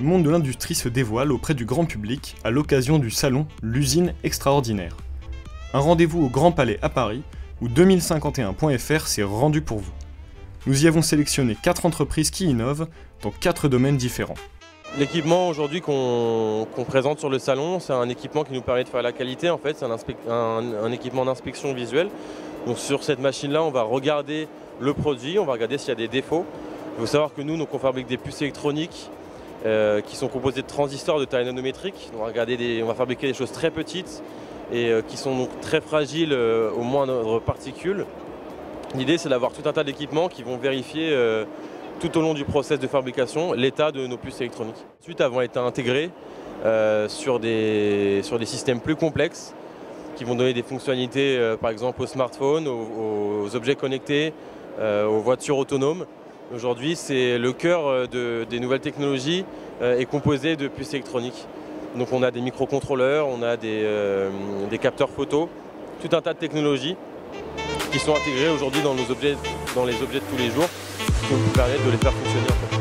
monde de l'industrie se dévoile auprès du grand public à l'occasion du salon L'usine extraordinaire. Un rendez-vous au Grand Palais à Paris où 2051.fr s'est rendu pour vous. Nous y avons sélectionné 4 entreprises qui innovent dans 4 domaines différents. L'équipement aujourd'hui qu'on présente sur le salon, c'est un équipement qui nous permet de faire la qualité. En fait, c'est un équipement d'inspection visuelle. Donc sur cette machine-là, on va regarder le produit, on va regarder s'il y a des défauts. Il faut savoir que nous, on fabrique des puces électroniques qui sont composées de transistors de taille nanométrique. On va fabriquer des choses très petites et qui sont donc très fragiles aux moindres particules. L'idée, c'est d'avoir tout un tas d'équipements qui vont vérifier tout au long du process de fabrication l'état de nos puces électroniques. Ensuite, elles vont être intégrées sur des systèmes plus complexes qui vont donner des fonctionnalités par exemple aux smartphones, aux objets connectés, aux voitures autonomes. Aujourd'hui, c'est le cœur des nouvelles technologies est composé de puces électroniques. Donc on a des microcontrôleurs, on a des capteurs photo, tout un tas de technologies qui sont intégrées aujourd'hui dans les objets de tous les jours, qui nous permettent de les faire fonctionner en fait.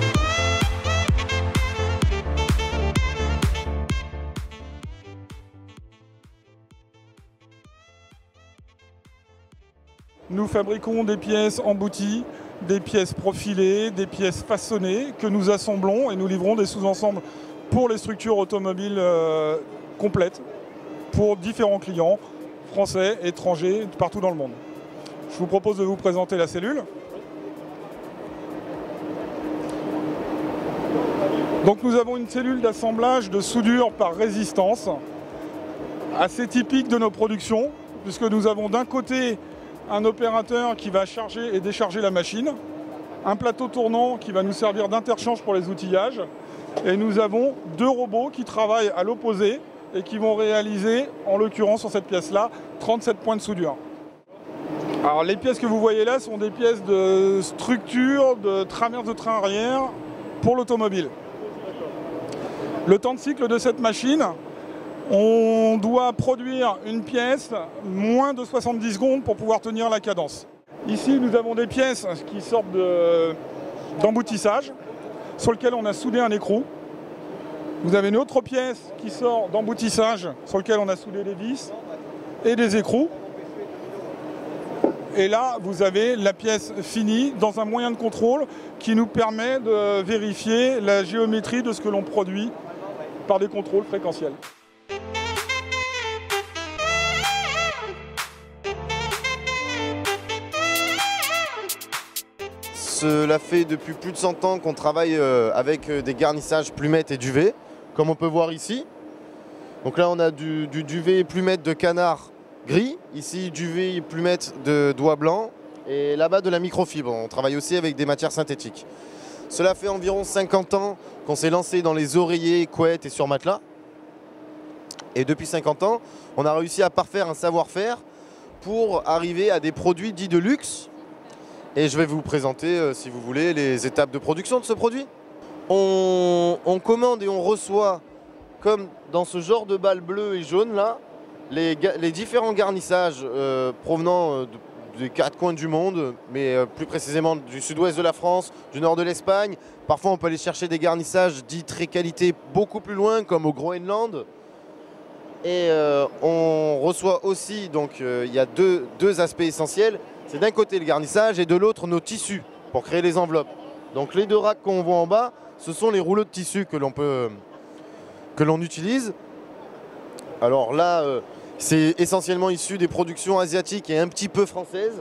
Nous fabriquons des pièces embouties, des pièces profilées, des pièces façonnées que nous assemblons et nous livrons des sous-ensembles pour les structures automobiles complètes pour différents clients, français, étrangers, partout dans le monde. Je vous propose de vous présenter la cellule. Donc nous avons une cellule d'assemblage de soudure par résistance, assez typique de nos productions, puisque nous avons d'un côté un opérateur qui va charger et décharger la machine, un plateau tournant qui va nous servir d'interchange pour les outillages, et nous avons 2 robots qui travaillent à l'opposé et qui vont réaliser, en l'occurrence sur cette pièce-là, 37 points de soudure. Alors les pièces que vous voyez là sont des pièces de structure, de traverse de train arrière pour l'automobile. Le temps de cycle de cette machine, on doit produire une pièce moins de 70 secondes pour pouvoir tenir la cadence. Ici, nous avons des pièces qui sortent d'emboutissage, sur lesquelles on a soudé un écrou. Vous avez une autre pièce qui sort d'emboutissage, sur laquelle on a soudé des vis et des écrous. Et là, vous avez la pièce finie dans un moyen de contrôle qui nous permet de vérifier la géométrie de ce que l'on produit par des contrôles fréquentiels. Cela fait depuis plus de 100 ans qu'on travaille avec des garnissages plumettes et duvet, comme on peut voir ici. Donc là, on a du duvet plumette de canard gris, ici duvet plumette de doigt blanc, et là-bas de la microfibre. On travaille aussi avec des matières synthétiques. Cela fait environ 50 ans qu'on s'est lancé dans les oreillers, couettes et surmatelas. Et depuis 50 ans, on a réussi à parfaire un savoir-faire pour arriver à des produits dits de luxe. Et je vais vous présenter, si vous voulez, les étapes de production de ce produit. On commande et on reçoit, comme dans ce genre de balles bleues et jaunes là, les différents garnissages provenant des 4 coins du monde, mais plus précisément du sud-ouest de la France, du nord de l'Espagne. Parfois on peut aller chercher des garnissages dits très qualité beaucoup plus loin, comme au Groenland. Et on reçoit aussi, donc il y a deux aspects essentiels. C'est d'un côté le garnissage et de l'autre nos tissus pour créer les enveloppes. Donc les 2 racks qu'on voit en bas, ce sont les rouleaux de tissu que l'on utilise. Alors là, c'est essentiellement issu des productions asiatiques et un petit peu françaises.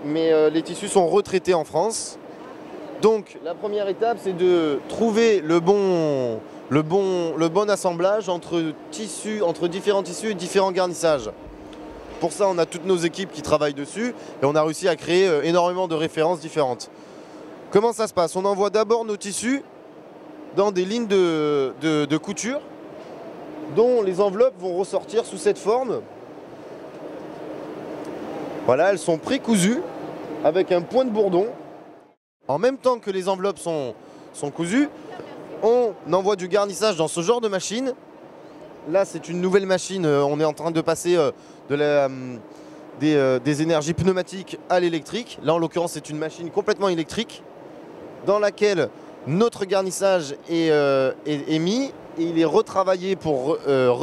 Mais les tissus sont retraités en France. Donc la première étape, c'est de trouver le bon assemblage entre différents tissus et différents garnissages. Pour ça, on a toutes nos équipes qui travaillent dessus et on a réussi à créer énormément de références différentes. Comment ça se passe? On envoie d'abord nos tissus dans des lignes de couture dont les enveloppes vont ressortir sous cette forme. Voilà, elles sont précousues avec un point de bourdon. En même temps que les enveloppes sont cousues, on envoie du garnissage dans ce genre de machine. Là, c'est une nouvelle machine. On est en train de passer des énergies pneumatiques à l'électrique. Là, en l'occurrence, c'est une machine complètement électrique dans laquelle notre garnissage est mis et il est retravaillé pour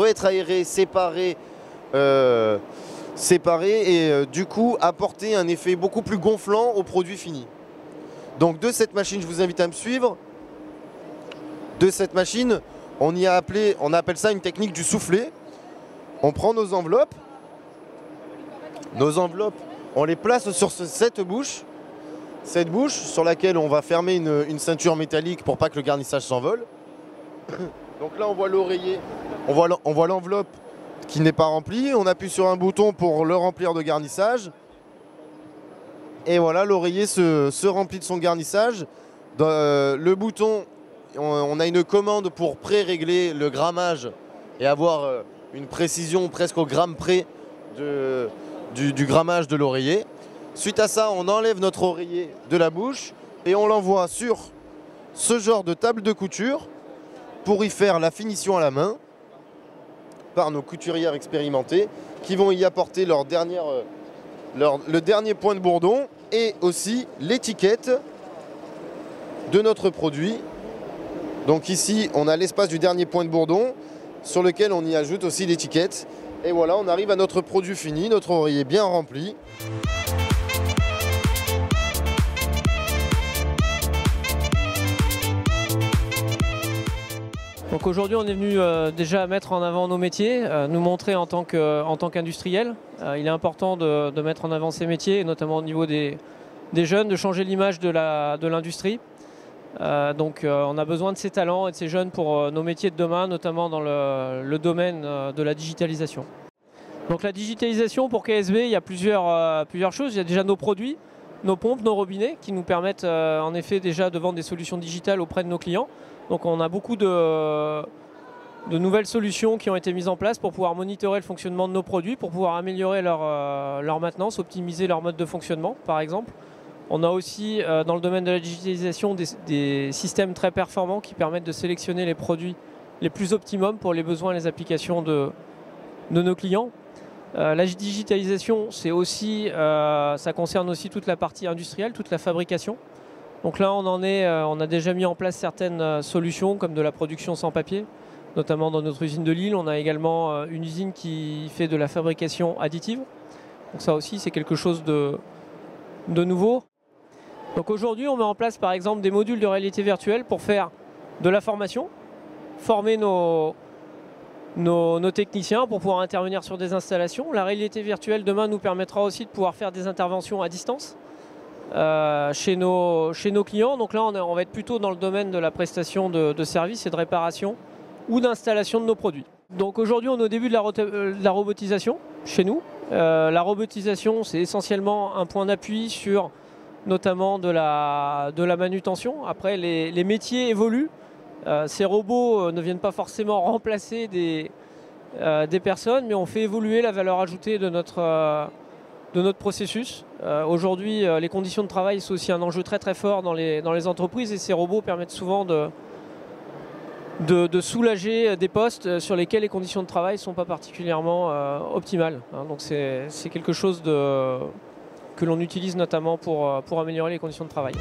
être aéré, séparé et du coup apporter un effet beaucoup plus gonflant au produit fini. Donc de cette machine, je vous invite à me suivre. De cette machine, on appelle ça une technique du soufflet. On prend nos enveloppes, on les place sur cette bouche sur laquelle on va fermer une ceinture métallique pour pas que le garnissage s'envole. Donc là on voit l'oreiller, on voit l'enveloppe qui n'est pas remplie, on appuie sur un bouton pour le remplir de garnissage. Et voilà, l'oreiller se remplit de son garnissage. Le bouton, on a une commande pour pré-régler le grammage et avoir une précision presque au gramme près du grammage de l'oreiller. Suite à ça, on enlève notre oreiller de la bouche et on l'envoie sur ce genre de table de couture pour y faire la finition à la main par nos couturières expérimentées qui vont y apporter le dernier point de bourdon et aussi l'étiquette de notre produit. Donc ici, on a l'espace du dernier point de bourdon sur lequel on y ajoute aussi l'étiquette. Et voilà, on arrive à notre produit fini, notre oreiller bien rempli. Donc aujourd'hui on est venu déjà mettre en avant nos métiers, nous montrer en tant qu'industriel. Il est important de mettre en avant ces métiers, et notamment au niveau des jeunes, de changer l'image de l'industrie. Donc on a besoin de ces talents et de ces jeunes pour nos métiers de demain, notamment dans le domaine de la digitalisation. Donc la digitalisation pour KSB, il y a plusieurs choses. Il y a déjà nos produits, nos pompes, nos robinets qui nous permettent en effet déjà de vendre des solutions digitales auprès de nos clients. Donc on a beaucoup de nouvelles solutions qui ont été mises en place pour pouvoir monitorer le fonctionnement de nos produits, pour pouvoir améliorer leur maintenance, optimiser leur mode de fonctionnement par exemple. On a aussi dans le domaine de la digitalisation des systèmes très performants qui permettent de sélectionner les produits les plus optimums pour les besoins et les applications de nos clients. La digitalisation, ça concerne aussi toute la partie industrielle, toute la fabrication. Donc là, on a déjà mis en place certaines solutions comme de la production sans papier, notamment dans notre usine de Lille. On a également une usine qui fait de la fabrication additive. Donc ça aussi, c'est quelque chose de nouveau. Donc aujourd'hui, on met en place par exemple des modules de réalité virtuelle pour faire de la formation, former nos techniciens pour pouvoir intervenir sur des installations. La réalité virtuelle demain nous permettra aussi de pouvoir faire des interventions à distance. Chez nos clients. Donc là, on va être plutôt dans le domaine de la prestation de services et de réparation ou d'installation de nos produits. Donc aujourd'hui, on est au début de la robotisation chez nous. La robotisation, c'est essentiellement un point d'appui sur notamment de la manutention. Après, les métiers évoluent. Ces robots ne viennent pas forcément remplacer des personnes, mais on fait évoluer la valeur ajoutée de notre processus. Aujourd'hui, les conditions de travail sont aussi un enjeu très très fort dans les entreprises et ces robots permettent souvent de soulager des postes sur lesquels les conditions de travail ne sont pas particulièrement optimales. Donc c'est quelque chose que l'on utilise notamment pour améliorer les conditions de travail.